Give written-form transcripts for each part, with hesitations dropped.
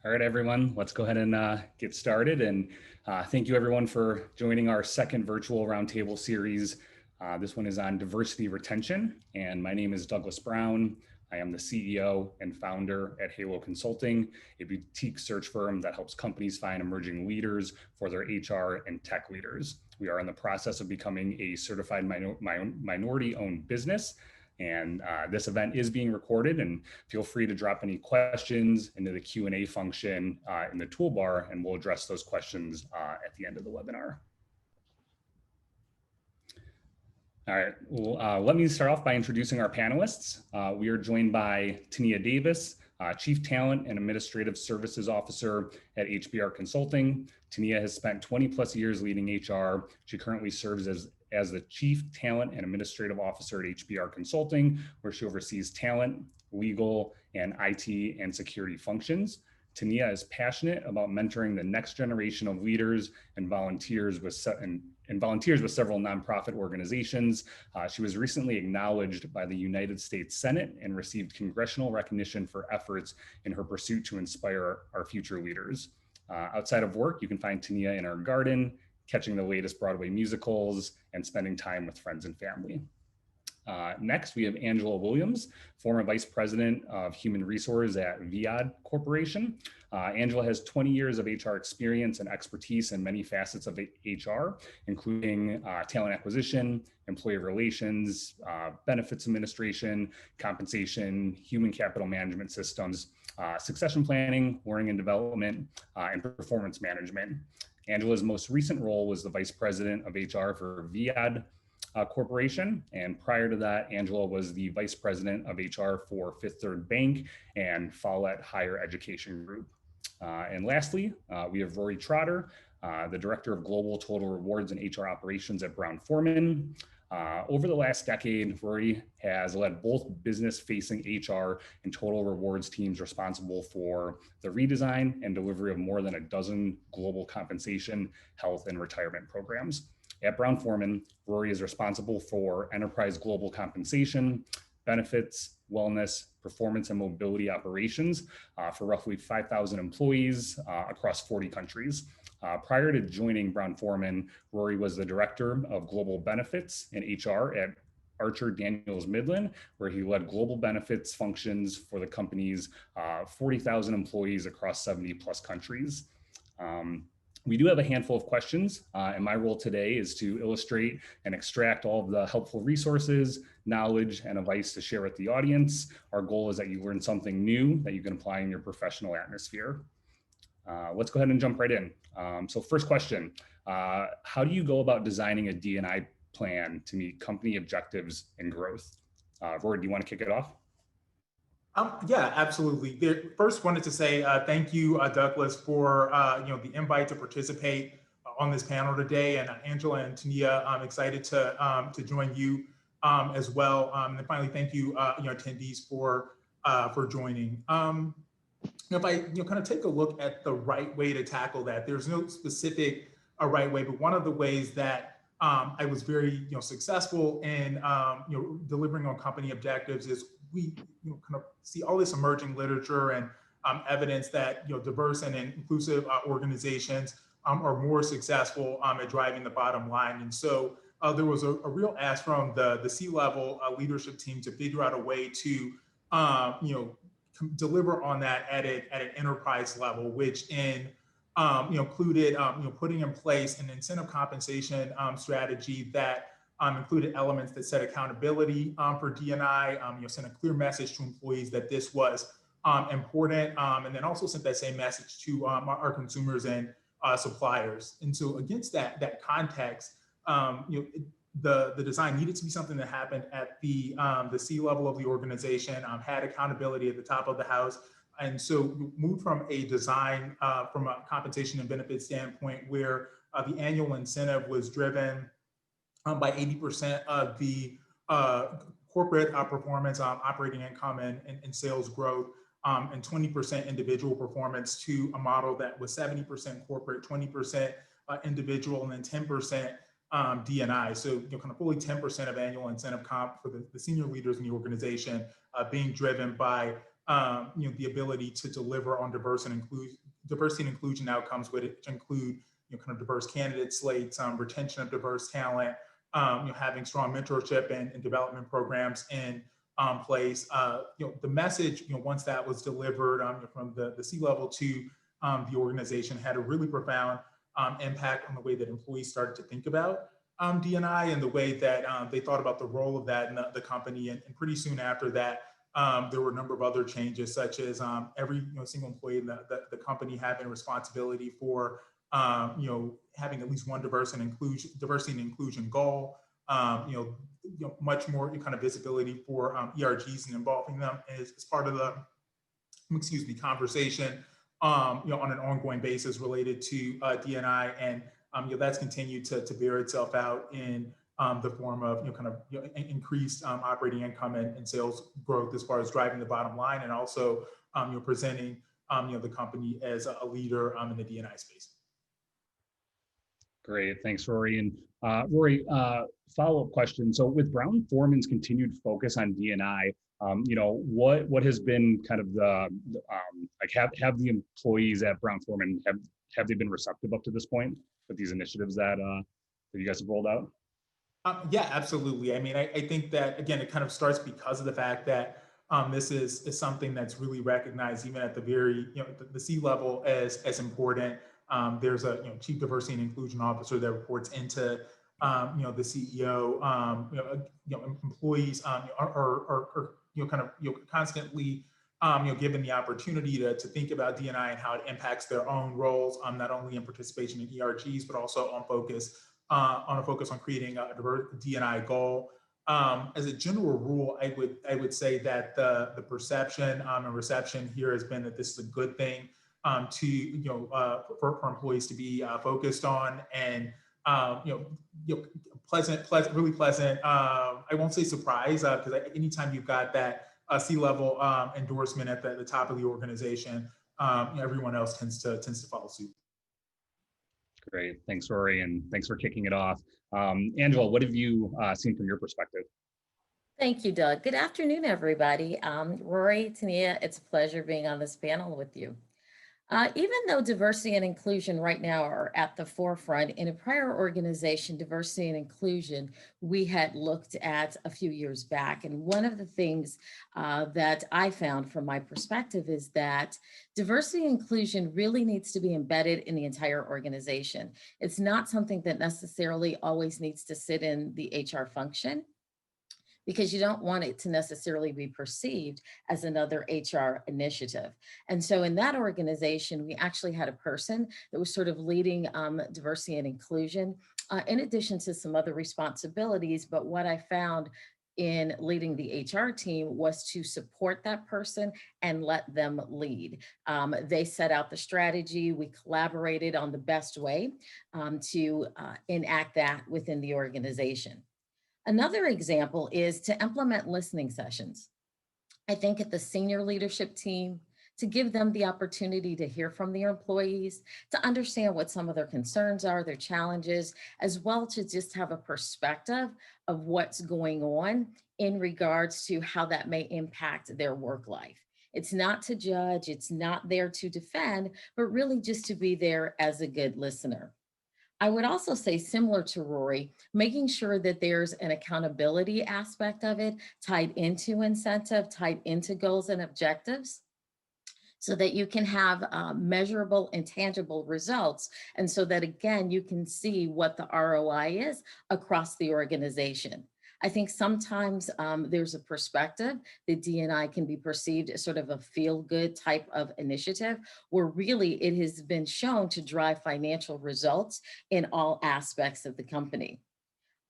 All right, everyone, let's go ahead and get started. And thank you, everyone, for joining our second virtual roundtable series. This one is on diversity retention, and my name is Douglas Brown. I am the CEO and founder at Halo Consulting, a boutique search firm that helps companies find emerging leaders for their HR and tech leaders. We are in the process of becoming a certified minority-owned business. And this event is being recorded, and feel free to drop any questions into the Q&A function in the toolbar, and we'll address those questions at the end of the webinar. All right, well, let me start off by introducing our panelists. We are joined by Tenia Davis, Chief Talent and Administrative Services Officer at HBR Consulting. Tenia has spent 20 plus years leading HR. She currently serves as the Chief Talent and Administrative Officer at HBR Consulting, where she oversees talent, legal, and IT and security functions. Tenia is passionate about mentoring the next generation of leaders and volunteers with several nonprofit organizations. She was recently acknowledged by the United States Senate and received congressional recognition for efforts in her pursuit to inspire our future leaders. Outside of work, you can find Tenia in our garden, catching the latest Broadway musicals, and spending time with friends and family. Next, we have Angela Williams, former Vice President of Human Resources at Viad Corporation. Angela has 20 years of HR experience and expertise in many facets of HR, including talent acquisition, employee relations, benefits administration, compensation, human capital management systems, succession planning, learning and development, and performance management. Angela's most recent role was the Vice President of HR for Viad Corporation. And prior to that, Angela was the Vice President of HR for Fifth Third Bank and Follett Higher Education Group. And lastly, we have Rory Trotter, the Director of Global Total Rewards and HR Operations at Brown-Forman. Over the last decade, Rory has led both business-facing HR and total rewards teams responsible for the redesign and delivery of more than a dozen global compensation, health, and retirement programs. At Brown-Forman, Rory is responsible for enterprise global compensation, benefits, wellness, performance, and mobility operations for roughly 5,000 employees across 40 countries. Prior to joining Brown-Forman, Rory was the Director of Global Benefits and HR at Archer Daniels Midland, where he led global benefits functions for the company's 40,000 employees across 70 plus countries. We do have a handful of questions, and my role today is to illustrate and extract all of the helpful resources, knowledge, and advice to share with the audience. Our goal is that you learn something new that you can apply in your professional atmosphere. Let's go ahead and jump right in. So first question, how do you go about designing a D&I plan to meet company objectives and growth? Rory, do you want to kick it off? Yeah, absolutely. First, wanted to say thank you, Douglas, for the invite to participate on this panel today, and Angela and Tenia, I'm excited to join you as well. And finally, thank you, attendees for joining. If I kind of take a look at the right way to tackle that, there's no specific right way, but one of the ways that I was very successful in delivering on company objectives is we kind of see all this emerging literature and evidence that diverse and inclusive organizations are more successful at driving the bottom line. And so there was a real ask from the C-level leadership team to figure out a way to deliver on that at an enterprise level, which included putting in place an incentive compensation strategy that included elements that set accountability for D&I, sent a clear message to employees that this was important, and then also sent that same message to our consumers and suppliers. And so against that context, the design needed to be something that happened at the C level of the organization, had accountability at the top of the house. And so we moved from a design from a compensation and benefits standpoint where the annual incentive was driven by 80% of the corporate performance, operating income and sales growth, and 20% individual performance, to a model that was 70% corporate, 20% individual, and then 10% D&I. So kind of fully 10% of annual incentive comp for the senior leaders in the organization being driven by the ability to deliver on diversity and inclusion outcomes, which include kind of diverse candidate slates, retention of diverse talent, having strong mentorship and development programs in place. The message, once that was delivered from the C-level to the organization, had a really profound impact on the way that employees started to think about D&I and the way that they thought about the role of that in the company. And pretty soon after that, there were a number of other changes, such as every single employee in the company having responsibility for having at least one diversity and inclusion goal. Much more kind of visibility for ERGs and involving them as part of the conversation on an ongoing basis related to D&I, and that's continued to bear itself out in the form of increased operating income and sales growth as far as driving the bottom line, and also presenting the company as a leader in the D&I space. Great, thanks, Rory. And Rory, follow-up question. So with Brown-Forman's continued focus on D&I, what has been kind of the have the employees at Brown-Forman, have they been receptive up to this point with these initiatives that you guys have rolled out? Yeah, absolutely. I mean, I think that, again, it kind of starts because of the fact that this is something that's really recognized even at the very, the C-level as important. There's a chief diversity and inclusion officer that reports into the CEO. Employees are constantly given the opportunity to think about D&I and how it impacts their own roles, not only in participation in ERGs, but also on a focus on creating a diverse D&I goal. As a general rule, I would say that the perception and reception here has been that this is a good thing for employees to be focused on, and really pleasant. I won't say surprise, because anytime you've got that C-level endorsement at the top of the organization, everyone else tends to follow suit. Great, thanks, Rory, and thanks for kicking it off. Angela, what have you seen from your perspective? Thank you, Doug. Good afternoon, everybody. Rory, Tenia, it's a pleasure being on this panel with you. Even though diversity and inclusion right now are at the forefront, in a prior organization, diversity and inclusion, we had looked at a few years back. And one of the things that I found from my perspective is that diversity and inclusion really needs to be embedded in the entire organization. It's not something that necessarily always needs to sit in the HR function, because you don't want it to necessarily be perceived as another HR initiative. And so in that organization, we actually had a person that was sort of leading diversity and inclusion, in addition to some other responsibilities. But what I found in leading the HR team was to support that person and let them lead. They set out the strategy. We collaborated on the best way to enact that within the organization. Another example is to implement listening sessions. I think at the senior leadership team, to give them the opportunity to hear from their employees, to understand what some of their concerns are, their challenges, as well to just have a perspective of what's going on in regards to how that may impact their work life. It's not to judge, it's not there to defend, but really just to be there as a good listener. I would also say, similar to Rory, making sure that there's an accountability aspect of it tied into incentive, tied into goals and objectives, so that you can have measurable and tangible results. And so that, again, you can see what the ROI is across the organization. I think sometimes there's a perspective that D&I can be perceived as sort of a feel-good type of initiative, where really it has been shown to drive financial results in all aspects of the company.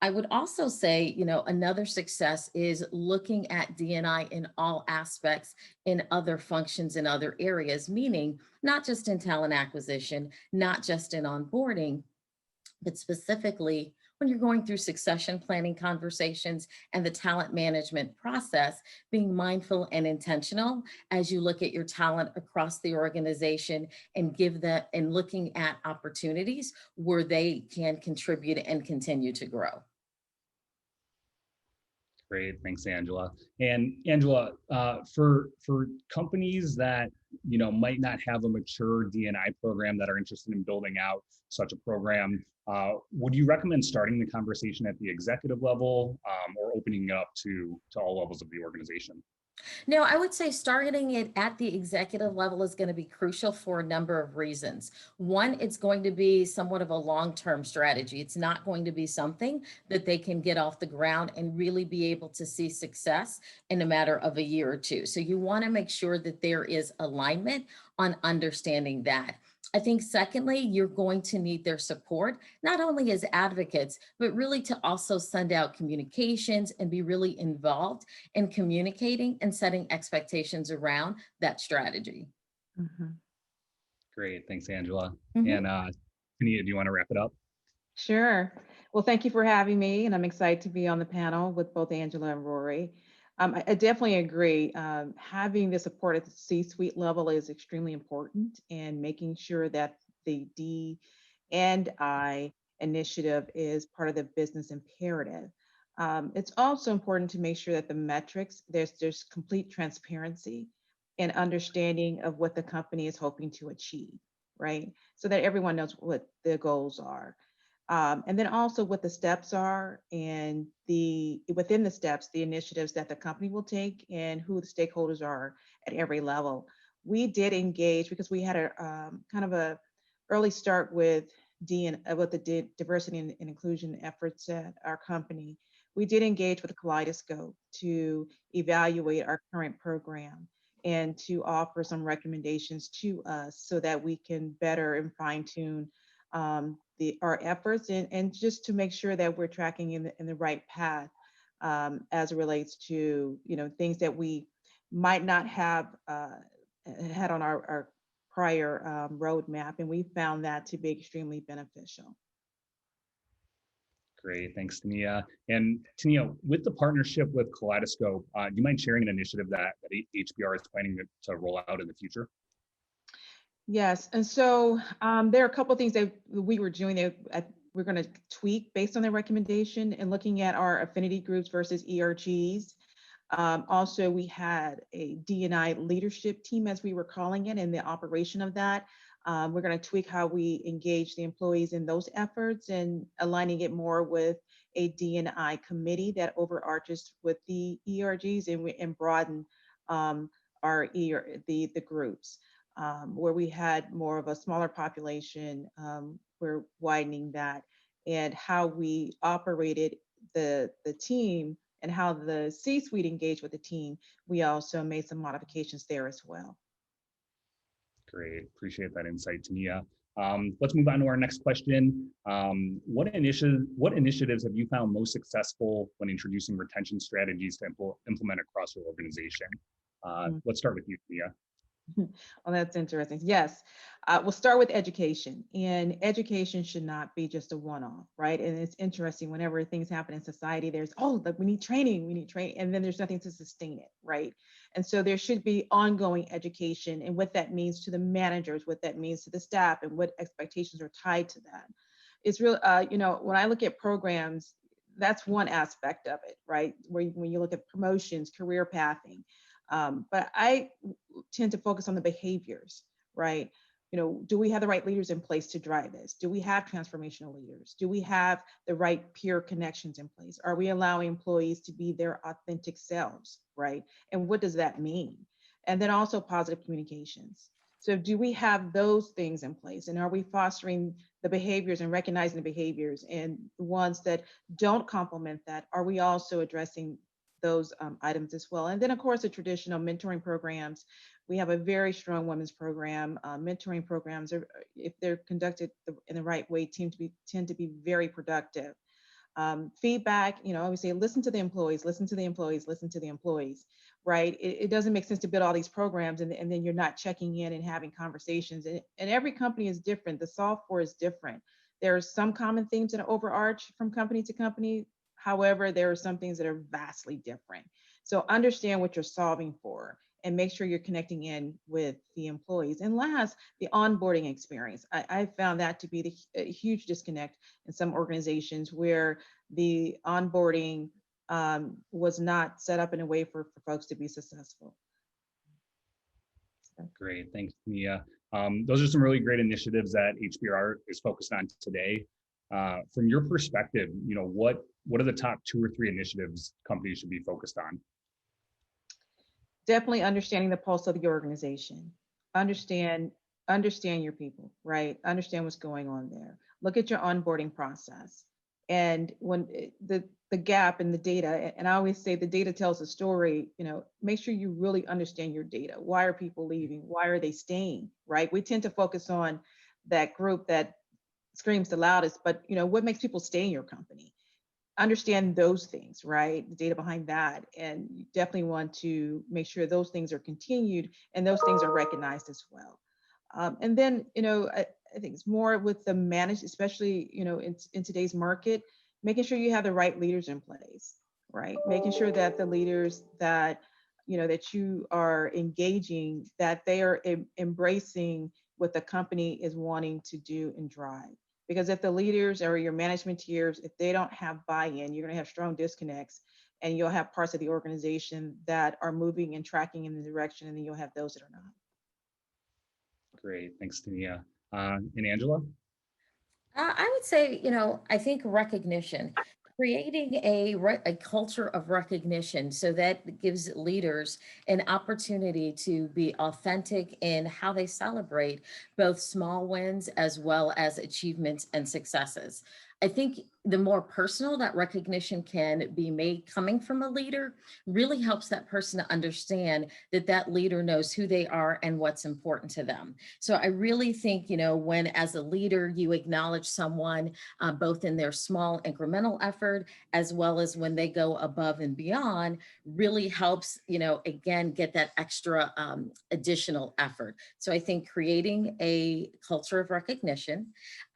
I would also say, another success is looking at D&I in all aspects in other functions in other areas, meaning not just in talent acquisition, not just in onboarding, but specifically when you're going through succession planning conversations and the talent management process, being mindful and intentional as you look at your talent across the organization and looking at opportunities where they can contribute and continue to grow. Great, thanks, Angela. And Angela, for companies that might not have a mature D&I program that are interested in building out such a program, would you recommend starting the conversation at the executive level or opening it up to all levels of the organization? No, I would say starting it at the executive level is going to be crucial for a number of reasons. One, it's going to be somewhat of a long-term strategy. It's not going to be something that they can get off the ground and really be able to see success in a matter of a year or two. So you want to make sure that there is alignment on understanding that. I think secondly, you're going to need their support, not only as advocates, but really to also send out communications and be really involved in communicating and setting expectations around that strategy. Mhm. Great, thanks, Angela. Mhm. And Tenia, do you want to wrap it up? Sure. Well, thank you for having me, and I'm excited to be on the panel with both Angela and Rory. I definitely agree. Having the support at the C-suite level is extremely important, and making sure that the D and I initiative is part of the business imperative. It's also important to make sure that the metrics, there's complete transparency and understanding of what the company is hoping to achieve, right? So that everyone knows what the goals are. And then also what the steps are and within the steps, the initiatives that the company will take and who the stakeholders are at every level. We did engage because we had a kind of a early start with with the diversity and inclusion efforts at our company. We did engage with Kaleidoscope to evaluate our current program and to offer some recommendations to us so that we can better and fine tune our efforts and just to make sure that we're tracking in the right path as it relates to things that we might not have had on our prior roadmap, and we found that to be extremely beneficial. Great, thanks, Tenia. And Tenia, with the partnership with Kaleidoscope, do you mind sharing an initiative that HBR is planning to roll out in the future? Yes, and so there are a couple of things that we were doing that we're going to tweak based on their recommendation and looking at our affinity groups versus ERGs. Also, we had a D&I leadership team, as we were calling it, and the operation of that. We're going to tweak how we engage the employees in those efforts and aligning it more with a D&I committee that overarches with the ERGs and broaden the groups. Where we had more of a smaller population, we're widening that, and how we operated the team and how the C-suite engaged with the team, we also made some modifications there as well. Great, appreciate that insight, Tenia. Let's move on to our next question. What initiatives have you found most successful when introducing retention strategies to implement across your organization? Let's start with you, Tenia. Well, that's interesting. Yes, we'll start with education, and education should not be just a one-off, right? And it's interesting whenever things happen in society, there's, we need training, and then there's nothing to sustain it, right? And so there should be ongoing education and what that means to the managers, what that means to the staff, and what expectations are tied to that. It's real, when I look at programs, that's one aspect of it, right? When you look at promotions, career pathing. But I tend to focus on the behaviors, right? Do we have the right leaders in place to drive this? Do we have transformational leaders? Do we have the right peer connections in place? Are we allowing employees to be their authentic selves, right? And what does that mean? And then also positive communications. So do we have those things in place? And are we fostering the behaviors and recognizing the behaviors, and the ones that don't complement that? Are we also addressing those items as well? And then of course, the traditional mentoring programs. We have a very strong women's program. Mentoring programs, if they're conducted in the right way, tend to be very productive. Feedback, I always say, listen to the employees, listen to the employees, listen to the employees, right? It doesn't make sense to build all these programs and then you're not checking in and having conversations. And every company is different. The software is different. There are some common themes that overarch from company to company. However, there are some things that are vastly different. So understand what you're solving for and make sure you're connecting in with the employees. And last, the onboarding experience. I found that to be a huge disconnect in some organizations where the onboarding was not set up in a way for folks to be successful. Great, thanks, Nia. Those are some really great initiatives that HBR is focused on today. From your perspective, what are the top 2 or 3 initiatives companies should be focused on? Definitely understanding the pulse of the organization. Understand your people, right? Understand what's going on there. Look at your onboarding process. And when the gap in the data, and I always say the data tells a story, make sure you really understand your data. Why are people leaving? Why are they staying, right? We tend to focus on that group that screams the loudest, but what makes people stay in your company? Understand those things, right? The data behind that. And you definitely want to make sure those things are continued and those things are recognized as well. And then, I think it's more with the managed, especially, in today's market, making sure you have the right leaders in place, right? Making sure that the leaders that, that you are engaging, that they are embracing what the company is wanting to do and drive. Because if the leaders or your management tiers, if they don't have buy-in, you're going to have strong disconnects, and you'll have parts of the organization that are moving and tracking in the direction, and then you'll have those that are not. Great, thanks, Tenia. And Angela? I would say, I think recognition, creating a culture of recognition so that gives leaders an opportunity to be authentic in how they celebrate both small wins as well as achievements and successes. I think the more personal that recognition can be made coming from a leader really helps that person to understand that that leader knows who they are and what's important to them. So I really think, when as a leader, you acknowledge someone both in their small incremental effort, as well as when they go above and beyond, really helps, again, get that extra additional effort. So I think creating a culture of recognition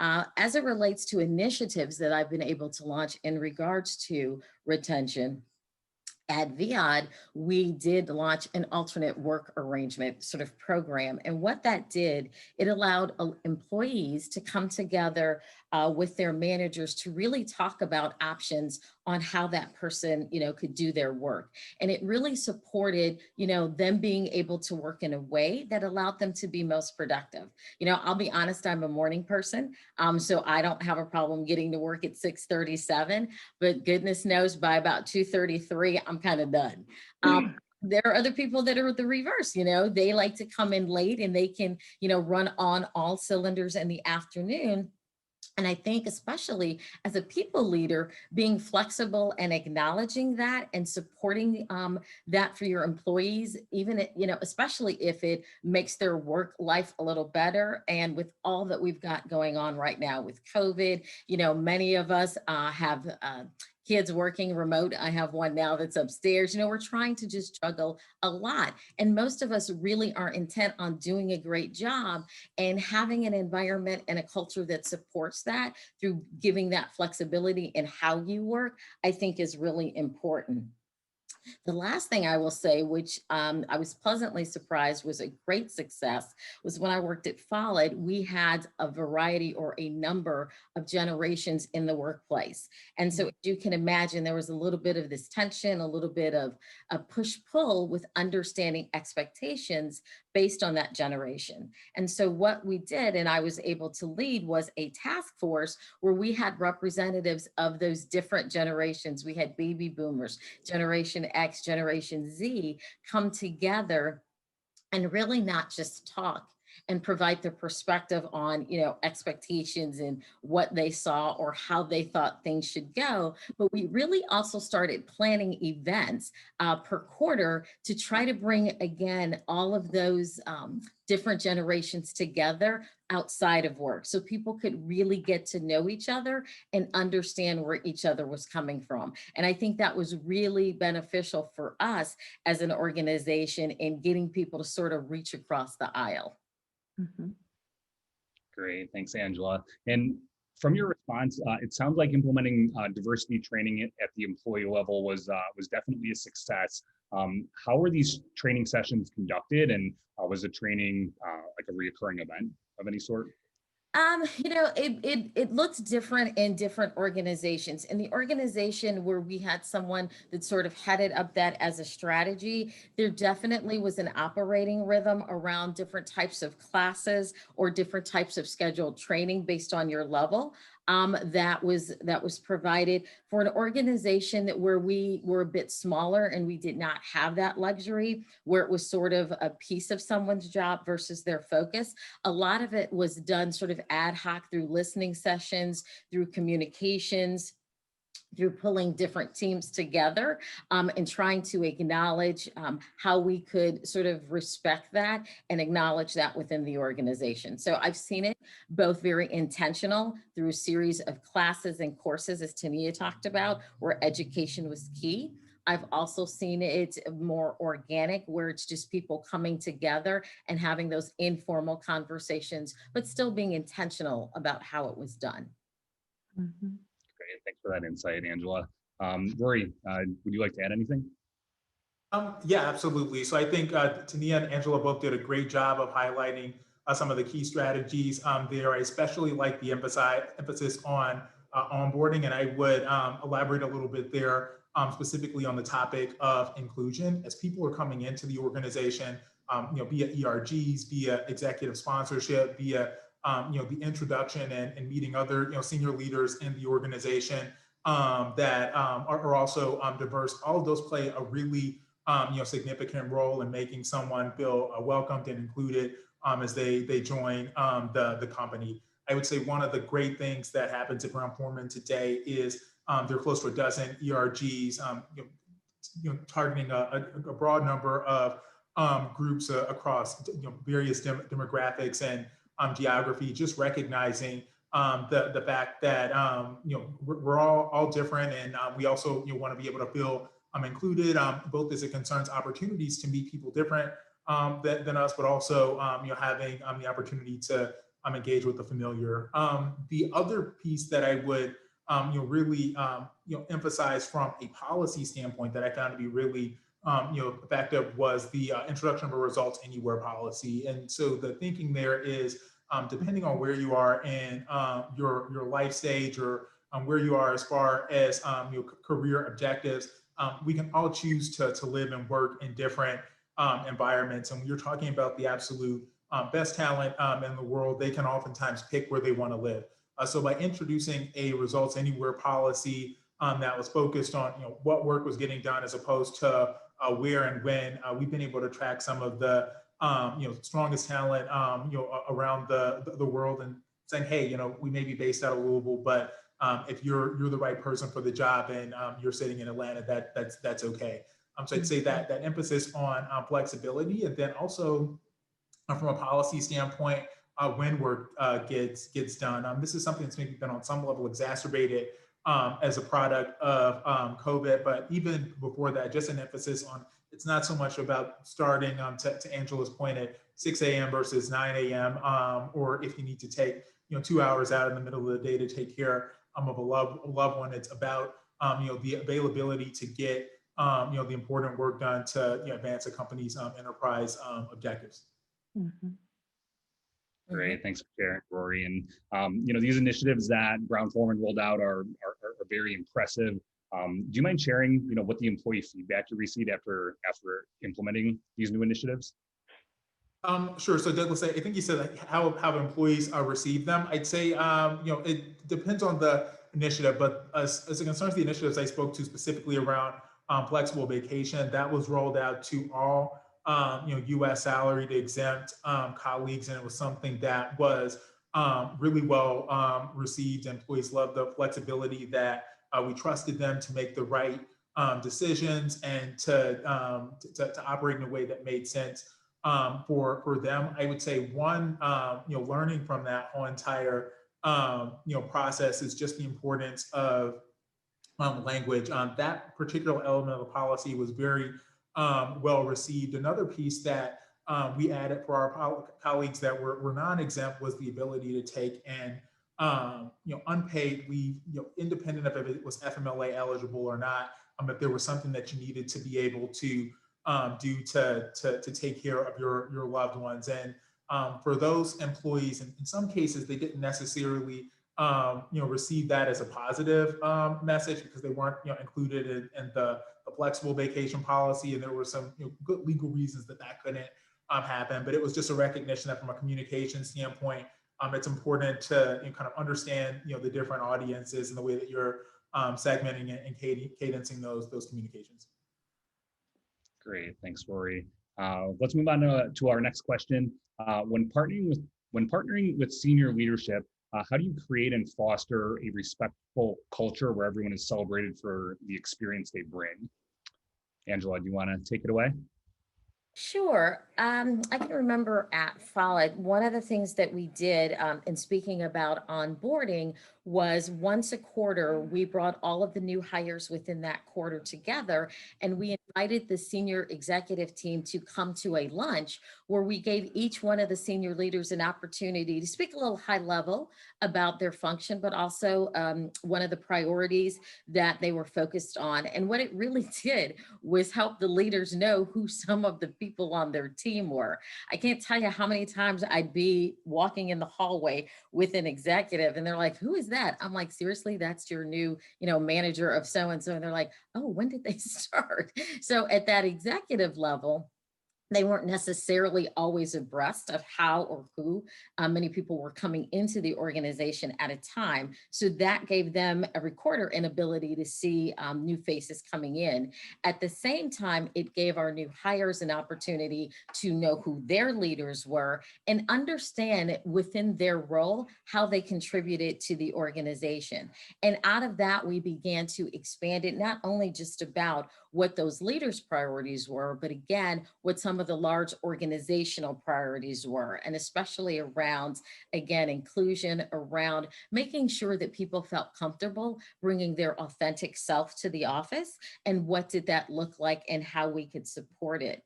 as it relates to initiatives that I've been able to launch in regards to retention. At Viad, we did launch an alternate work arrangement sort of program. And what that did, it allowed employees to come together with their managers to really talk about options on how that person, could do their work. And it really supported, them being able to work in a way that allowed them to be most productive. I'll be honest, I'm a morning person. So I don't have a problem getting to work at 6:37, but goodness knows by about 2:33, I'm kind of done. There are other people that are the reverse, they like to come in late and they can, run on all cylinders in the afternoon. And I think especially as a people leader, being flexible and acknowledging that and supporting that for your employees, even, especially if it makes their work life a little better. And with all that we've got going on right now with COVID, many of us have kids working remote. I have one now that's upstairs. We're trying to just juggle a lot. And most of us really are intent on doing a great job, and having an environment and a culture that supports that through giving that flexibility in how you work, I think is really important. The last thing I will say, which I was pleasantly surprised was a great success, was when I worked at Follett, we had a variety or a number of generations in the workplace. And so as you can imagine, there was a little bit of this tension, a little bit of a push-pull with understanding expectations based on that generation. And so what we did, and I was able to lead, was a task force where we had representatives of those different generations. We had baby boomers, Generation X, Generation Z come together and really not just talk and provide their perspective on, expectations and what they saw or how they thought things should go. But we really also started planning events per quarter to try to bring, again, all of those different generations together outside of work, so people could really get to know each other and understand where each other was coming from. And I think that was really beneficial for us as an organization in getting people to sort of reach across the aisle. Mm-hmm. Great, thanks, Angela. And from your response, it sounds like implementing diversity training at the employee level was definitely a success. How were these training sessions conducted, and was the training like a reoccurring event of any sort? It looks different in different organizations. In the organization where we had someone that sort of headed up that as a strategy, there definitely was an operating rhythm around different types of classes or different types of scheduled training based on your level. That was provided for an organization that where we were a bit smaller and we did not have that luxury, where it was sort of a piece of someone's job versus their focus. A lot of it was done sort of ad hoc through listening sessions, through communications, through pulling different teams together, and trying to acknowledge how we could sort of respect that and acknowledge that within the organization. So I've seen it both very intentional through a series of classes and courses, as Tenia talked about, where education was key. I've also seen it more organic, where it's just people coming together and having those informal conversations, but still being intentional about how it was done. Mhm. Great. Thanks for that insight, Angela. Rory, would you like to add anything? Yeah, absolutely. So I think Tania and Angela both did a great job of highlighting some of the key strategies there. I especially like the emphasis on onboarding, and I would elaborate a little bit there, specifically on the topic of inclusion. As people are coming into the organization, via ERGs, via executive sponsorship, via the introduction and meeting other senior leaders in the organization that are also diverse. All of those play a really significant role in making someone feel welcomed and included as they join the company. I would say one of the great things that happens at Brown-Forman today is there are close to a dozen ERGs, targeting a broad number of groups across various demographics and geography. Just recognizing the fact that we're all different, and we also want to be able to feel included, both as it concerns opportunities to meet people different than us, but also having the opportunity to engage with the familiar. The other piece that I would really emphasize from a policy standpoint that I found to be really effective was the introduction of a results anywhere policy. And so the thinking there is, depending on where you are in your life stage, or where you are as far as your career objectives, we can all choose to live and work in different environments. And when you're talking about the absolute best talent in the world, they can oftentimes pick where they want to live. So by introducing a results anywhere policy that was focused on what work was getting done as opposed to where and when, we've been able to track some of the strongest talent around the world, and saying, hey, we may be based out of Louisville, but if you're the right person for the job and you're sitting in Atlanta, that's okay. So I'd say that emphasis on flexibility, and then also from a policy standpoint, when work gets done. This is something that's maybe been on some level exacerbated as a product of COVID, but even before that, just an emphasis on, it's not so much about starting to Angela's point at 6 a.m. versus 9 a.m. Or if you need to take 2 hours out in the middle of the day to take care of a loved one. It's about the availability to get the important work done to advance a company's enterprise objectives. Mhm. Great, thanks for sharing, Rory. And these initiatives that Brown-Forman rolled out are very impressive. Do you mind sharing, what the employee feedback you received after implementing these new initiatives? Sure. So Douglas, I think you said like how employees receive them. I'd say it depends on the initiative, but as it concerns the initiatives I spoke to specifically around flexible vacation, that was rolled out to all U.S. salaried exempt colleagues, and it was something that was really well received. Employees loved the flexibility that we trusted them to make the right decisions and to operate in a way that made sense for them. I would say one learning from that whole entire process is just the importance of language. That particular element of the policy was very well received. Another piece that we added for our colleagues that were non-exempt was the ability to take and unpaid leave, independent of if it was FMLA eligible or not. If there was something that you needed to be able to do to take care of your loved ones. And for those employees, in some cases, they didn't necessarily receive that as a positive message because they weren't included in the flexible vacation policy, and there were some good legal reasons that couldn't happen. But it was just a recognition that from a communication standpoint, it's important to kind of understand the different audiences and the way that you're segmenting and cadencing those communications. Great, thanks, Rory. Let's move on to our next question. When partnering with senior leadership, how do you create and foster a respectful culture where everyone is celebrated for the experience they bring? Angela, do you want to take it away? Sure. I can remember at Follett, one of the things that we did in speaking about onboarding was once a quarter, we brought all of the new hires within that quarter together, and we invited the senior executive team to come to a lunch where we gave each one of the senior leaders an opportunity to speak a little high level about their function, but also one of the priorities that they were focused on. And what it really did was help the leaders know who some of the people on their team were. I can't tell you how many times I'd be walking in the hallway with an executive and they're like, who is that? I'm like, seriously, that's your new, manager of so-and-so. And they're like, oh, when did they start? So at that executive level, they weren't necessarily always abreast of how or who many people were coming into the organization at a time. So that gave them a recorder and ability to see new faces coming in. At the same time, it gave our new hires an opportunity to know who their leaders were and understand within their role how they contributed to the organization. And out of that, we began to expand it, not only just about what those leaders' priorities were, but again, what some of the large organizational priorities were, and especially around, again, inclusion, around making sure that people felt comfortable bringing their authentic self to the office, and what did that look like and how we could support it.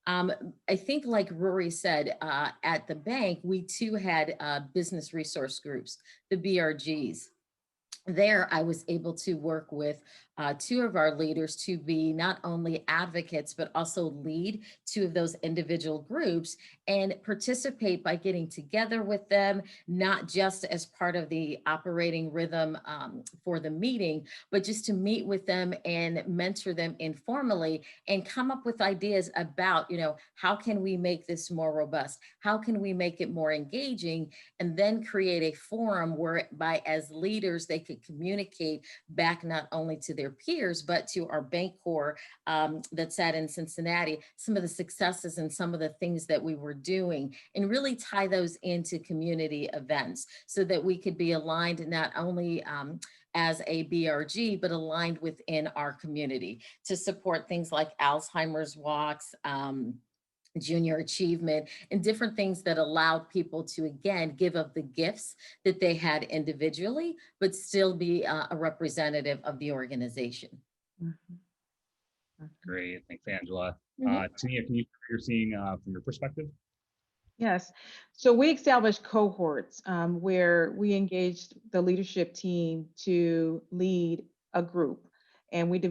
I think, like Rory said, at the bank, we too had business resource groups, the BRGs. There, I was able to work with two of our leaders to be not only advocates, but also lead two of those individual groups and participate by getting together with them, not just as part of the operating rhythm for the meeting, but just to meet with them and mentor them informally and come up with ideas about, how can we make this more robust? How can we make it more engaging? And then create a forum whereby as leaders, they could communicate back not only to their peers, but to our bank core that sat in Cincinnati, some of the successes and some of the things that we were doing, and really tie those into community events so that we could be aligned not only as a BRG, but aligned within our community to support things like Alzheimer's walks, junior achievement, and different things that allowed people to, again, give of the gifts that they had individually, but still be a representative of the organization. Great, thanks, Angela. Mhm. Tenia, can you share what you're seeing from your perspective? Yes. So we established cohorts where we engaged the leadership team to lead a group, and we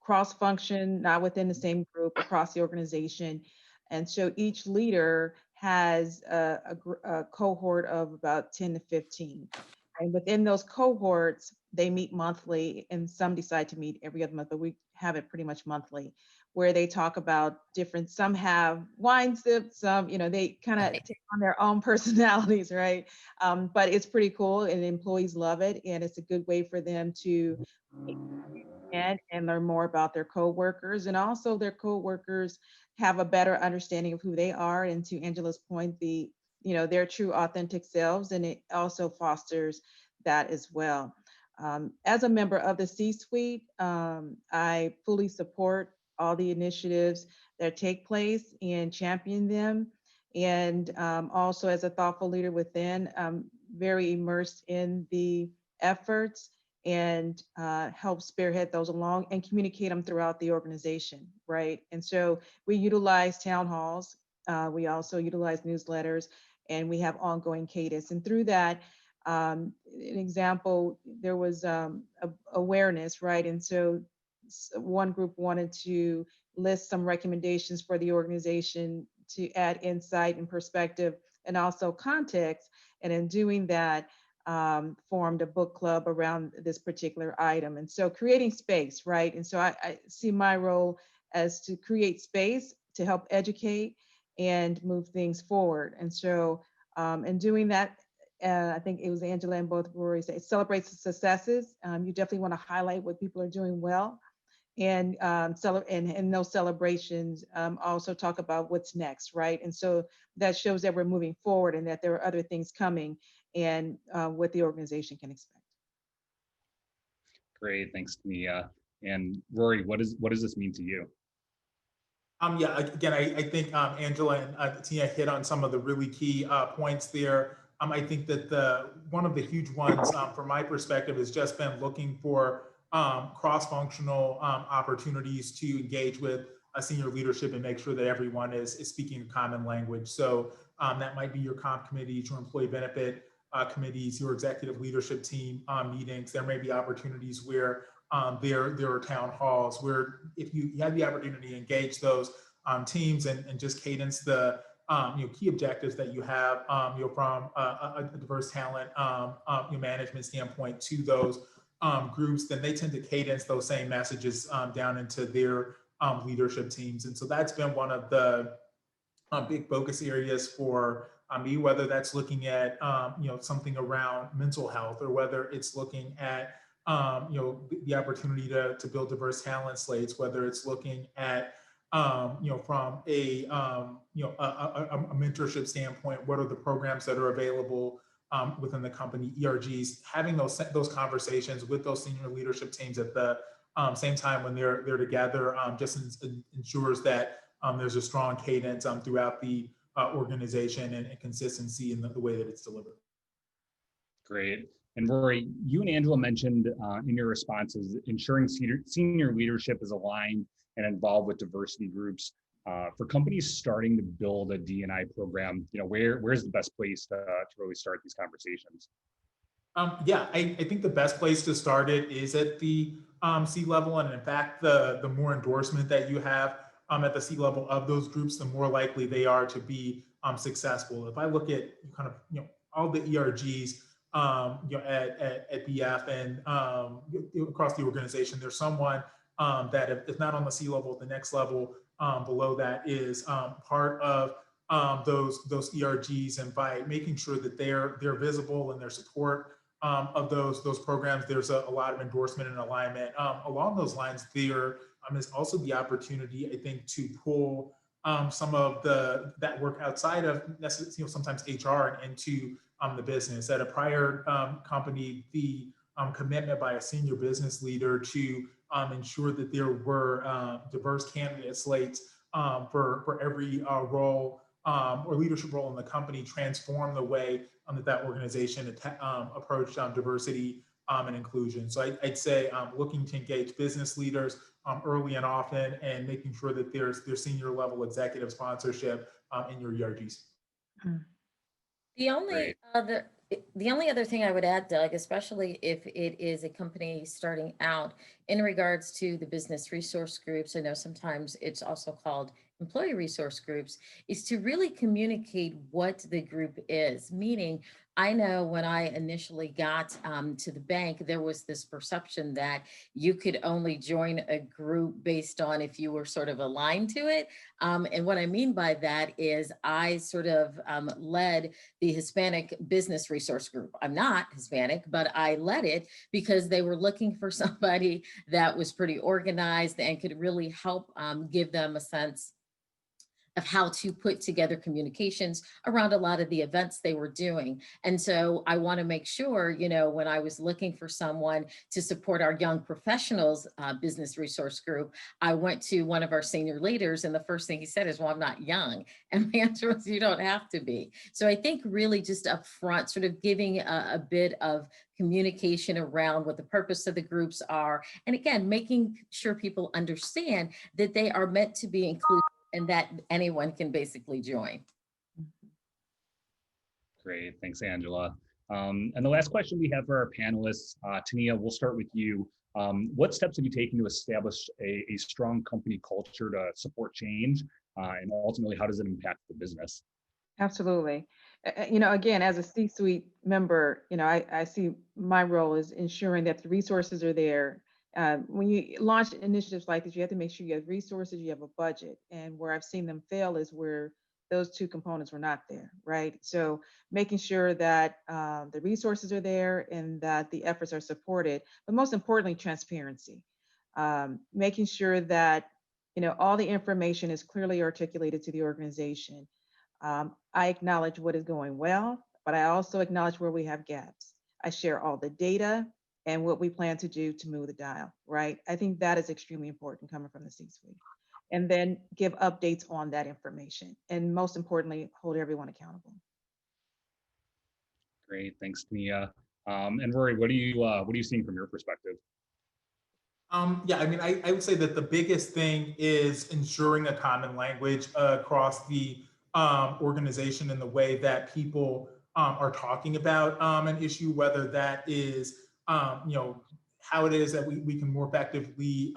cross-function, not within the same group, across the organization. And so each leader has a cohort of about 10 to 15. And within those cohorts, they meet monthly, and some decide to meet every other month, but we have it pretty much monthly, where they talk about some have wine sips, some, they kind of take on their own personalities, right? But it's pretty cool, and employees love it, and it's a good way for them to and learn more about their coworkers, and also their coworkers have a better understanding of who they are, and to Angela's point, their true authentic selves, and it also fosters that as well. As a member of the C-suite, I fully support all the initiatives that take place and champion them. And also as a thoughtful leader within, very immersed in the efforts and help spearhead those along and communicate them throughout the organization, right? And so we utilize town halls, we also utilize newsletters, and we have ongoing cadence. And through that, an example, there was awareness, right? And so one group wanted to list some recommendations for the organization to add insight and perspective and also context. And in doing that, formed a book club around this particular item. And so creating space, right? And so I see my role as to create space to help educate and move things forward. And so in doing that, I think it was Angela and both Rory say, celebrates the successes. You definitely want to highlight what people are doing well. And and those celebrations also talk about what's next, right? And so that shows that we're moving forward and that there are other things coming and what the organization can expect. Great, thanks, Tenia. And Rory, what does this mean to you? Yeah, again, I think Angela and Tia hit on some of the really key points there. I think that one of the huge ones from my perspective has just been looking for cross-functional opportunities to engage with senior leadership and make sure that everyone is speaking a common language. So that might be your comp committees, your employee benefit committees, your executive leadership team meetings. There may be opportunities where there are town halls where if you have the opportunity to engage those teams and just cadence the key objectives that you have from a diverse talent management standpoint to those groups, then they tend to cadence those same messages down into their leadership teams. And so that's been one of the big focus areas for me, whether that's looking at something around mental health or whether it's looking at the opportunity to build diverse talent slates, whether it's looking at from a mentorship standpoint, what are the programs that are available within the company, ERGs, having those conversations with those senior leadership teams at the same time when they're together just ensures that there's a strong cadence throughout the organization and consistency in the way that it's delivered. Great. And Rory, you and Angela mentioned in your responses, ensuring senior leadership is aligned and involved with diversity groups. For companies starting to build a D&I program, where's the best place to really start these conversations? Yeah, I think the best place to start it is at the C-level. And in fact, the more endorsement that you have at the C-level of those groups, the more likely they are to be successful. If I look at kind of all the ERGs at BF and across the organization, there's someone that if not on the C-level, the next level below that is part of those ERGs, and by making sure that they're visible in their support of those programs, there's a lot of endorsement and alignment. Along those lines, there is also the opportunity, I think, to pull some of that work outside of sometimes HR and into the business. At a prior company, the commitment by a senior business leader to ensure that there were diverse candidate slates for every role or leadership role in the company transformed the way that organization approached diversity and inclusion. So I'd say looking to engage business leaders early and often, and making sure that there's senior level executive sponsorship in your ERGs. The only other thing I would add, Doug, especially if it is a company starting out in regards to the business resource groups, I know sometimes it's also called employee resource groups, is to really communicate what the group is. Meaning, I know when I initially got to the bank, there was this perception that you could only join a group based on if you were sort of aligned to it. And what I mean by that is I sort of led the Hispanic business resource group. I'm not Hispanic, but I led it because they were looking for somebody that was pretty organized and could really help give them a sense of how to put together communications around a lot of the events they were doing. And so I want to make sure, when I was looking for someone to support our young professionals business resource group, I went to one of our senior leaders, and the first thing he said is, well, I'm not young. And the answer was, you don't have to be. So I think really just up front, sort of giving a bit of communication around what the purpose of the groups are. And again, making sure people understand that they are meant to be included and that anyone can basically join. Great, thanks, Angela. And the last question we have for our panelists, Tenia, we'll start with you. What steps have you taken to establish a strong company culture to support change? And ultimately, how does it impact the business? Absolutely. Again, as a C-suite member, I see my role is ensuring that the resources are there. When you launch initiatives like this, you have to make sure you have resources, you have a budget. And where I've seen them fail is where those two components were not there, right? So making sure that the resources are there and that the efforts are supported, but most importantly, transparency. Making sure that all the information is clearly articulated to the organization. I acknowledge what is going well, but I also acknowledge where we have gaps. I share all the data and what we plan to do to move the dial, right? I think that is extremely important coming from the C-suite. And then give updates on that information. And most importantly, hold everyone accountable. Great, thanks, Tenia. And Rory, what are you seeing from your perspective? Yeah, I mean, I would say that the biggest thing is ensuring a common language across the organization in the way that people are talking about an issue, whether that is, how it is that we can more effectively,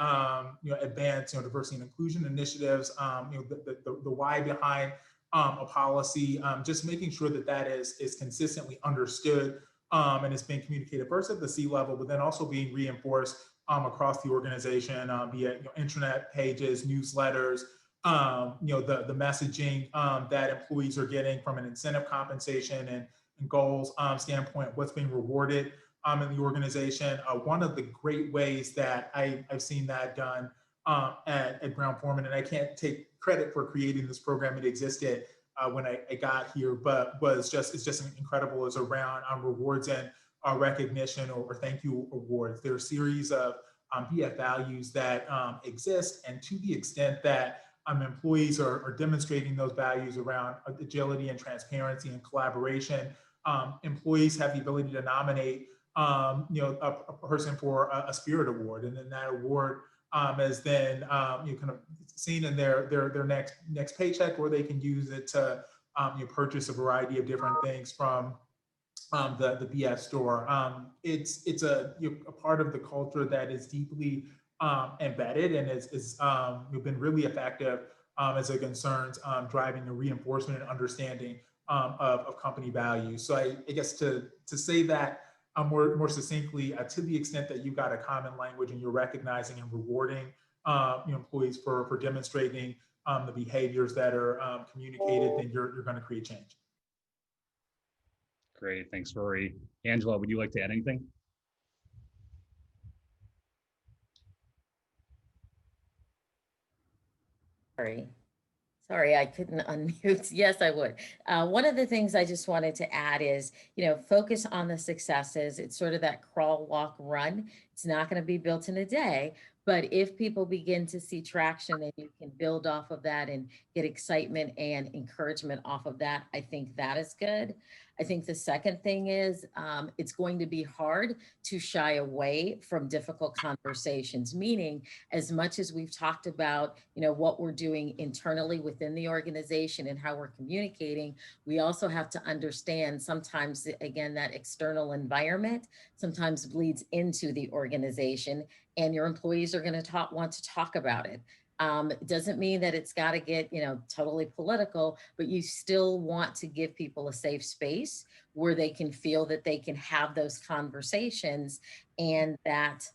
advance, diversity and inclusion initiatives, the why behind a policy, just making sure that that is consistently understood and is being communicated first at the C level, but then also being reinforced across the organization, be it intranet pages, newsletters, the messaging that employees are getting from an incentive compensation and goals standpoint, what's being rewarded in the organization. One of the great ways that I've seen that done at Brown Forman, and I can't take credit for creating this program, it existed when I got here, but it's just incredible, is around rewards and recognition or thank you awards. There are a series of BF values that exist, and to the extent that employees are demonstrating those values around agility and transparency and collaboration, employees have the ability to nominate a person for a spirit award, and then that award is then kind of seen in their next paycheck, or they can use it to purchase a variety of different things from the BF store. It's a part of the culture that is deeply embedded and is been really effective as it concerns driving the reinforcement and understanding of company values. So I guess to say that more succinctly, to the extent that you've got a common language and you're recognizing and rewarding employees for demonstrating the behaviors that are communicated, then you're going to create change. Great, thanks, Rory. Angela, would you like to add anything? Sorry, I couldn't unmute. Yes, I would. One of the things I just wanted to add is, focus on the successes. It's sort of that crawl, walk, run. It's not going to be built in a day, but if people begin to see traction and you can build off of that and get excitement and encouragement off of that, I think that is good. I think the second thing is it's going to be hard to shy away from difficult conversations, meaning as much as we've talked about, what we're doing internally within the organization and how we're communicating, we also have to understand sometimes, again, that external environment sometimes bleeds into the organization, and your employees are going to want to talk about it. It doesn't mean that it's got to get, totally political, but you still want to give people a safe space where they can feel that they can have those conversations and that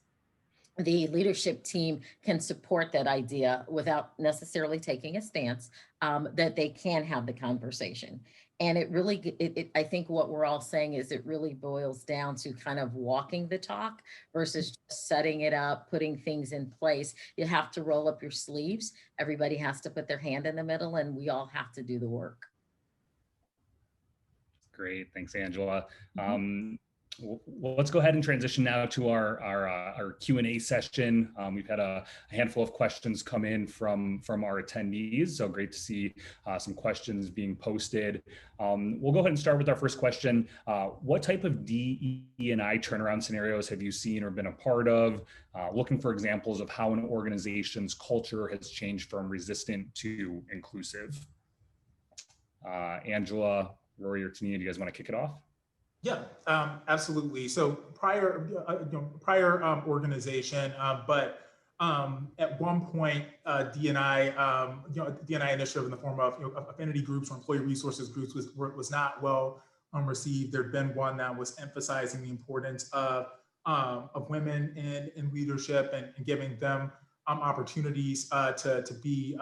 the leadership team can support that idea without necessarily taking a stance, that they can have the conversation. And it really, I think what we're all saying is it really boils down to kind of walking the talk versus just setting it up, putting things in place. You have to roll up your sleeves. Everybody has to put their hand in the middle, and we all have to do the work. Great, thanks, Angela. Well, let's go ahead and transition now to our Q&A session. We've had a handful of questions come in from our attendees, so great to see some questions being posted. We'll go ahead and start with our first question. What type of DE&I turnaround scenarios have you seen or been a part of? Looking for examples of how an organization's culture has changed from resistant to inclusive. Angela, Rory, or Tenia, do you guys want to kick it off? Yeah, absolutely. So prior organization, but at one point, D&I, D&I initiative in the form of affinity groups or employee resources groups was not well received. There'd been one that was emphasizing the importance of women in leadership and giving them opportunities to be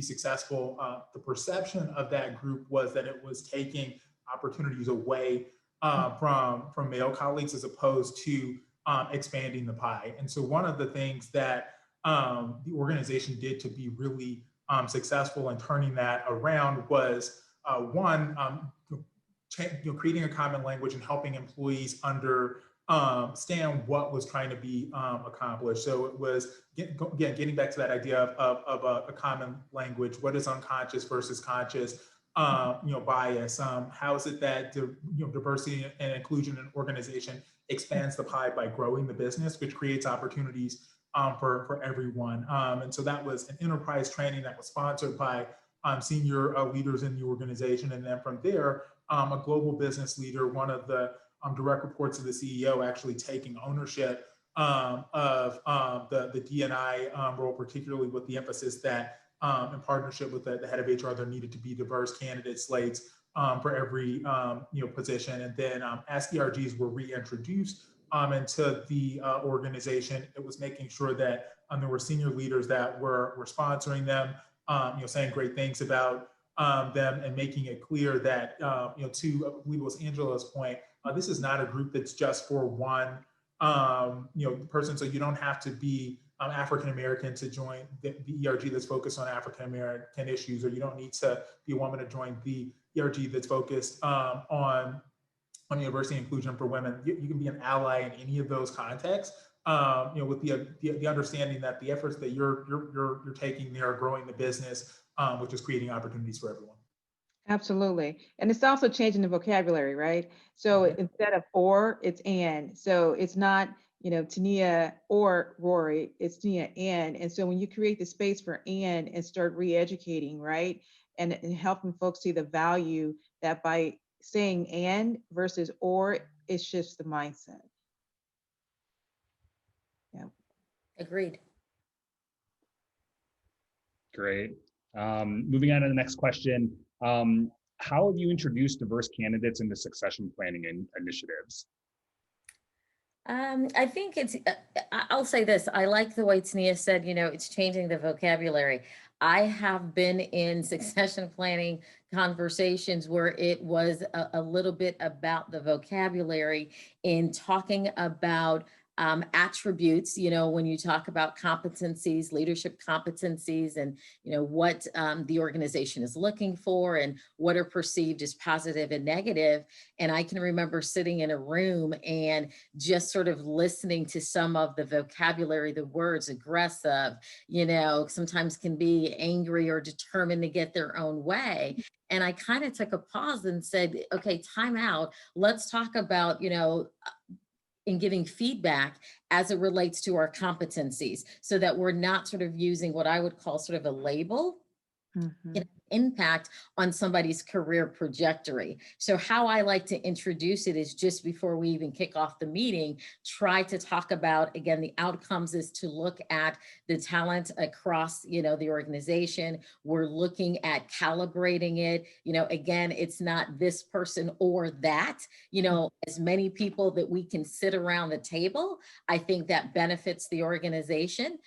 successful. The perception of that group was that it was taking opportunities away from male colleagues as opposed to expanding the pie. And so one of the things that the organization did to be really successful in turning that around was creating a common language and helping employees understand what was trying to be accomplished. So it was getting back to that idea of a common language. What is unconscious versus conscious? Bias. How is it that diversity and inclusion in organization expands the pie by growing the business, which creates opportunities for everyone. And so that was an enterprise training that was sponsored by senior leaders in the organization. And then from there, a global business leader, one of the direct reports of the CEO, actually taking ownership of the D&I role, particularly with the emphasis that in partnership with the head of HR, there needed to be diverse candidate slates for every position. And then as ERGs were reintroduced into the organization, it was making sure that there were senior leaders that were sponsoring them, saying great things about them and making it clear that, to I believe it was Angela's point, this is not a group that's just for one person. So you don't have to be African American to join the ERG that's focused on African American issues, or you don't need to be a woman to join the ERG that's focused on diversity and inclusion for women. You can be an ally in any of those contexts. With the understanding that the efforts that you're taking there are growing the business, which is creating opportunities for everyone. Absolutely. And it's also changing the vocabulary, right? So instead of or, it's and. So it's not, Tenia or Rory, it's Tenia and. So when you create the space for and start re-educating, right? And helping folks see the value that by saying and versus or, it shifts the mindset. Yeah. Agreed. Great. Moving on to the next question. How have you introduced diverse candidates into succession planning initiatives? I think I'll say this. I like the way Tenia said, it's changing the vocabulary. I have been in succession planning conversations where it was a little bit about the vocabulary in talking about attributes, when you talk about competencies, leadership competencies, and, what the organization is looking for and what are perceived as positive and negative. And I can remember sitting in a room and just sort of listening to some of the vocabulary, the words aggressive, sometimes can be angry or determined to get their own way. And I kind of took a pause and said, okay, time out. Let's talk about, in giving feedback as it relates to our competencies so that we're not sort of using what I would call sort of a label. Impact on somebody's career trajectory. So how I like to introduce it is just before we even kick off the meeting, try to talk about, again, the outcomes is to look at the talent across, the organization. We're looking at calibrating it. Again, it's not this person or that, as many people that we can sit around the table. I think that benefits the organization.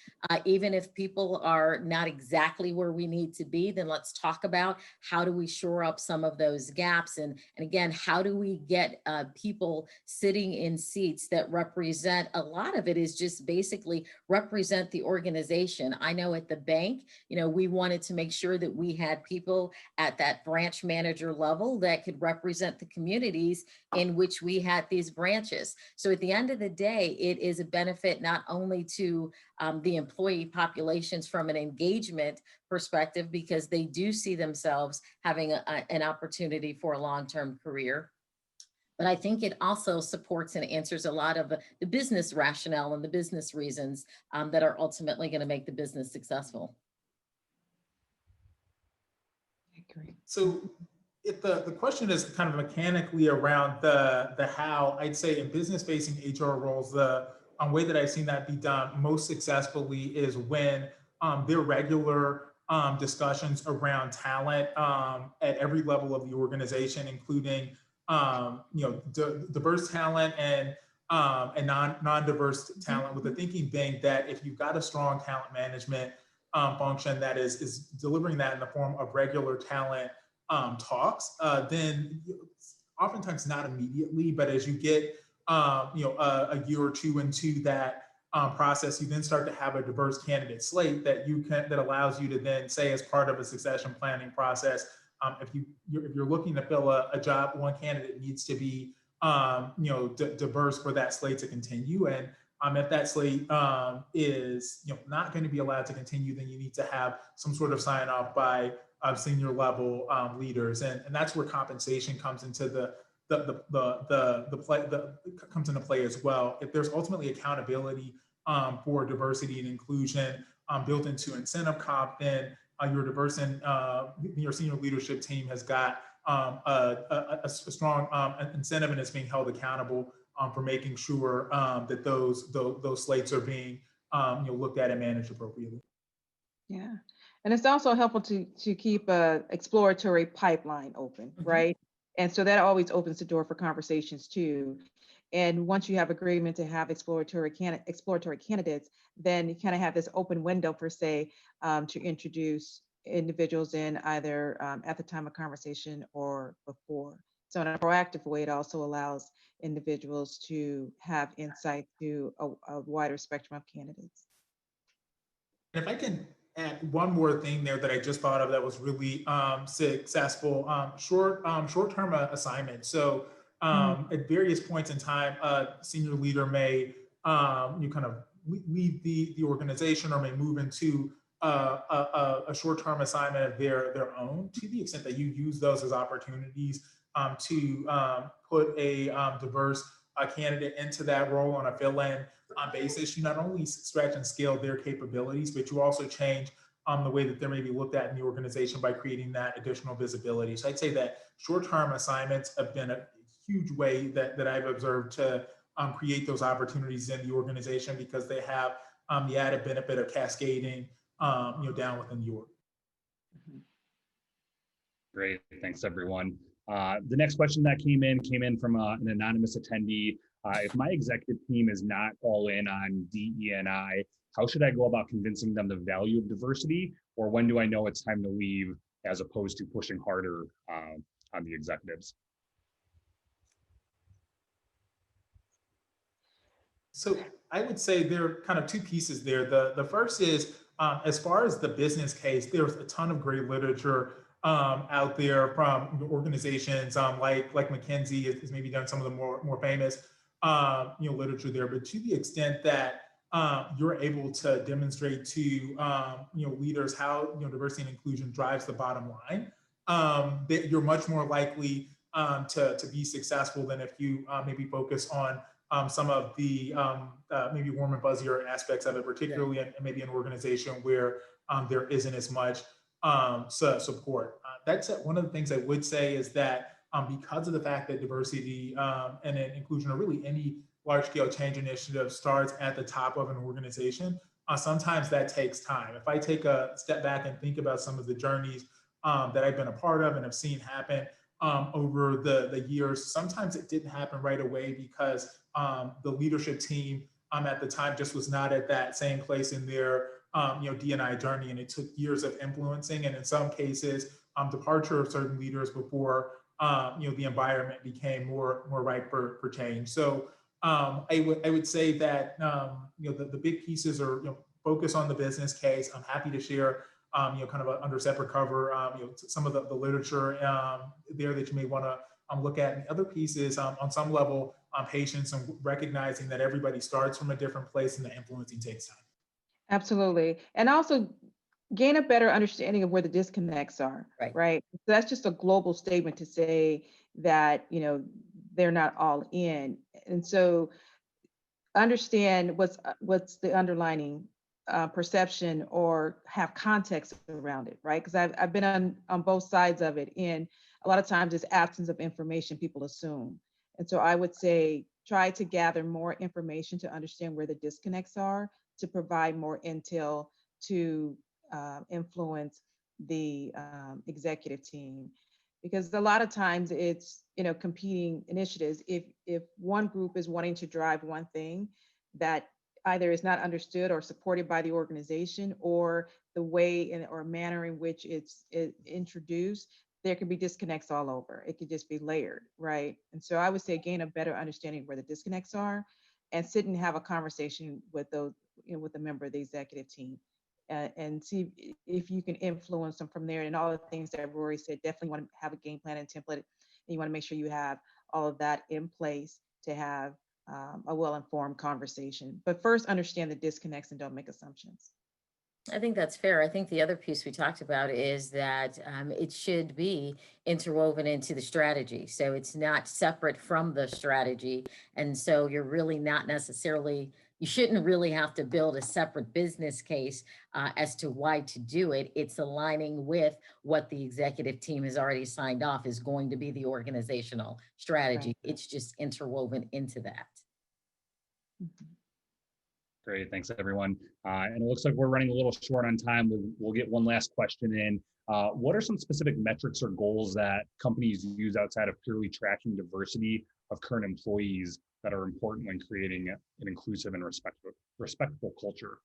Even if people are not exactly where we need to be, then let's talk about how do we shore up some of those gaps. And again, how do we get people sitting in seats that represent, a lot of it is just basically represent the organization. I know at the bank, we wanted to make sure that we had people at that branch manager level that could represent the communities in which we had these branches. So at the end of the day, it is a benefit not only to the employee populations from an engagement perspective, because they do see themselves having an opportunity for a long-term career. But I think it also supports and answers a lot of the business rationale and the business reasons that are ultimately going to make the business successful. So The question is kind of mechanically around the how. I'd say in business facing HR roles, the way that I've seen that be done most successfully is when there are regular discussions around talent at every level of the organization, including diverse talent and non-diverse talent, with the thinking being that if you've got a strong talent management function that is delivering that in the form of regular talent talks, then oftentimes not immediately, but as you get a year or two into that process, you then start to have a diverse candidate slate that allows you to then say, as part of a succession planning process, if you're looking to fill a job, one candidate needs to be diverse for that slate to continue. And if that slate is not going to be allowed to continue, then you need to have some sort of sign off by senior level leaders, and that's where compensation comes into comes into play as well. If there's ultimately accountability for diversity and inclusion built into incentive comp, then your senior leadership team has got a strong incentive and is being held accountable for making sure that those slates are being looked at and managed appropriately. Yeah. And it's also helpful to keep a exploratory pipeline open, right? And so that always opens the door for conversations too. And once you have agreement to have exploratory candidates, then you kind of have this open window per se to introduce individuals in either at the time of conversation or before. So in a proactive way, it also allows individuals to have insight to a wider spectrum of candidates. If I can add one more thing there that I just thought of that was really successful, short-term assignment. So at various points in time, a senior leader may kind of leave the organization or may move into a short-term assignment of their own, to the extent that you use those as opportunities to put a diverse candidate into that role on a fill-in basis. You not only stretch and scale their capabilities, but you also change the way that they may be looked at in the organization by creating that additional visibility. So I'd say that short-term assignments have been a huge way that I've observed to create those opportunities in the organization, because they have the added benefit of cascading down within the org. Great, thanks everyone. The next question that came in from an anonymous attendee. If my executive team is not all in on DE&I, how should I go about convincing them the value of diversity, or when do I know it's time to leave, as opposed to pushing harder on the executives? So I would say there are kind of two pieces there. The first is, as far as the business case, there's a ton of great literature out there from organizations like McKinsey has maybe done some of the more famous literature there. But to the extent that you're able to demonstrate to leaders how diversity and inclusion drives the bottom line, that you're much more likely to be successful than if you maybe focus on some of the maybe warm and fuzzier aspects of it, particularly in maybe an organization where there isn't as much support. That said, one of the things I would say is that because of the fact that diversity and inclusion, or really any large-scale change initiative, starts at the top of an organization, sometimes that takes time. If I take a step back and think about some of the journeys that I've been a part of and have seen happen over the years, sometimes it didn't happen right away because the leadership team at the time just was not at that same place in their D&I journey, and it took years of influencing, and in some cases, departure of certain leaders before the environment became more ripe for change. So I would say that the big pieces are focus on the business case. I'm happy to share kind of under separate cover some of the literature there that you may want to look at. And the other piece is on some level patience and recognizing that everybody starts from a different place and the influencing takes time. Absolutely. And also gain a better understanding of where the disconnects are, right? So that's just a global statement to say that, they're not all in. And so understand what's the underlying perception, or have context around it, right? Because I've been on both sides of it. And a lot of times it's absence of information people assume. And so I would say try to gather more information to understand where the disconnects are, to provide more intel to influence the executive team. Because a lot of times it's, competing initiatives. If one group is wanting to drive one thing that either is not understood or supported by the organization, or the way or manner in which it's introduced, there can be disconnects all over. It could just be layered, right? And so I would say gain a better understanding of where the disconnects are, and sit and have a conversation with those, with a member of the executive team, and see if you can influence them from there. And all the things that Rory said, definitely want to have a game plan and template, and you want to make sure you have all of that in place to have a well-informed conversation. But first, understand the disconnects and don't make assumptions. I think that's fair. I think the other piece we talked about is that it should be interwoven into the strategy. So it's not separate from the strategy. And so you're really not necessarily, you shouldn't really have to build a separate business case as to why to do it. It's aligning with what the executive team has already signed off is going to be the organizational strategy. Right. It's just interwoven into that. Mhm. Great, thanks everyone. And it looks like we're running a little short on time. We'll get one last question in. What are some specific metrics or goals that companies use outside of purely tracking diversity of current employees that are important when creating an inclusive and respectful culture?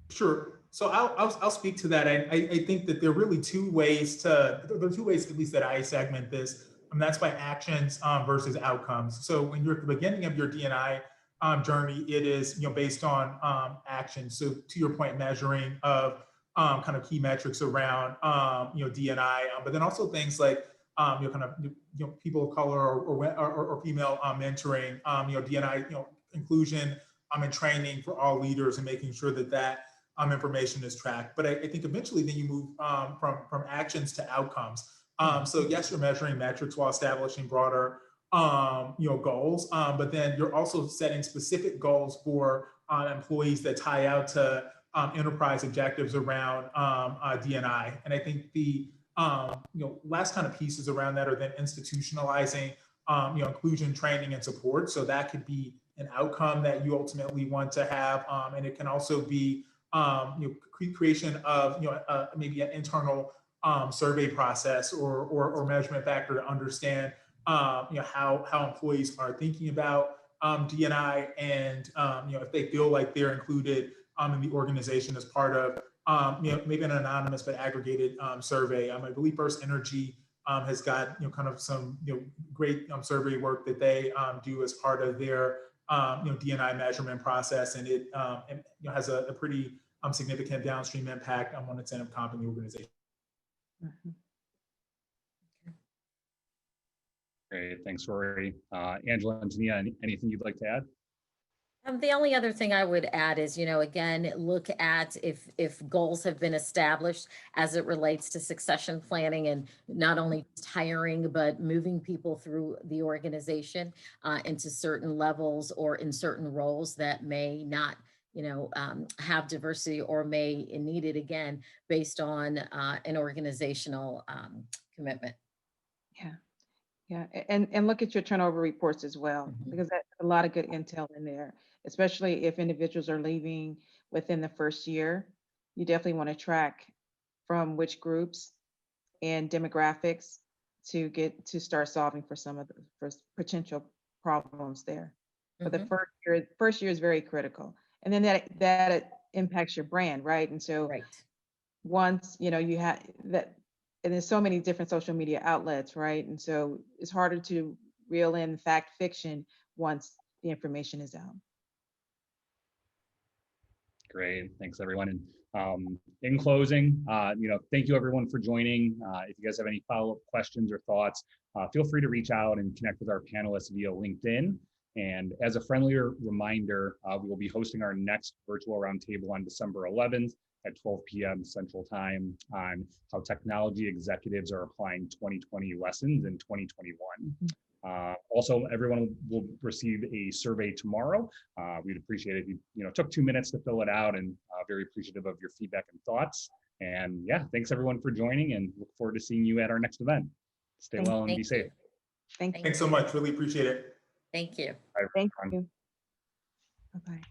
Sure. So I'll speak to that. I think that there are really two ways, at least that I segment this. And that's by actions versus outcomes. So when you're at the beginning of your D&I journey, it is based on actions. So to your point, measuring of kind of key metrics around D&I, but then also things like kind of people of color or female mentoring, D&I inclusion and training for all leaders, and making sure that information is tracked. But I think eventually then you move from actions to outcomes. So yes, you're measuring metrics while establishing broader goals, but then you're also setting specific goals for employees that tie out to enterprise objectives around D&I. And I think the last kind of pieces around that are then institutionalizing inclusion training and support. So that could be an outcome that you ultimately want to have, and it can also be creation of maybe an internal survey process or measurement factor to understand how employees are thinking about D&I, and if they feel like they're included in the organization as part of maybe an anonymous but aggregated survey. I believe First Energy has got kind of some great survey work that they do as part of their D&I measurement process, and it has a pretty significant downstream impact on incentive comp in the organization. Mhm. Great, thanks, Rory. Angela and Tenia, anything you'd like to add? The only other thing I would add is, again, look at if goals have been established as it relates to succession planning, and not only hiring, but moving people through the organization into certain levels or in certain roles that may not have diversity or may need it, again, based on an organizational commitment. Yeah. Yeah, and look at your turnover reports as well, Mhm. because that's a lot of good intel in there, especially if individuals are leaving within the first year. You definitely want to track from which groups and demographics to start solving for some of the potential problems there. But the Mhm. first year is very critical, and then that impacts your brand, right? And so Right. once you have that, and there's so many different social media outlets, right? And so it's harder to reel in fact fiction once the information is out. Great, thanks everyone. And in closing, thank you everyone for joining. If you guys have any follow-up questions or thoughts, feel free to reach out and connect with our panelists via LinkedIn. And as a friendlier reminder, we will be hosting our next virtual roundtable on December 11th at 12 p.m. Central Time on how technology executives are applying 2020 lessons in 2021. Also, everyone will receive a survey tomorrow. We'd appreciate it if you took 2 minutes to fill it out, and very appreciative of your feedback and thoughts. And yeah, thanks everyone for joining, and look forward to seeing you at our next event. Stay Thank well and Thank be you. safe. Thank you. Thanks so much. Really appreciate it. Thank you. Bye, Thank everyone. you. Bye-bye.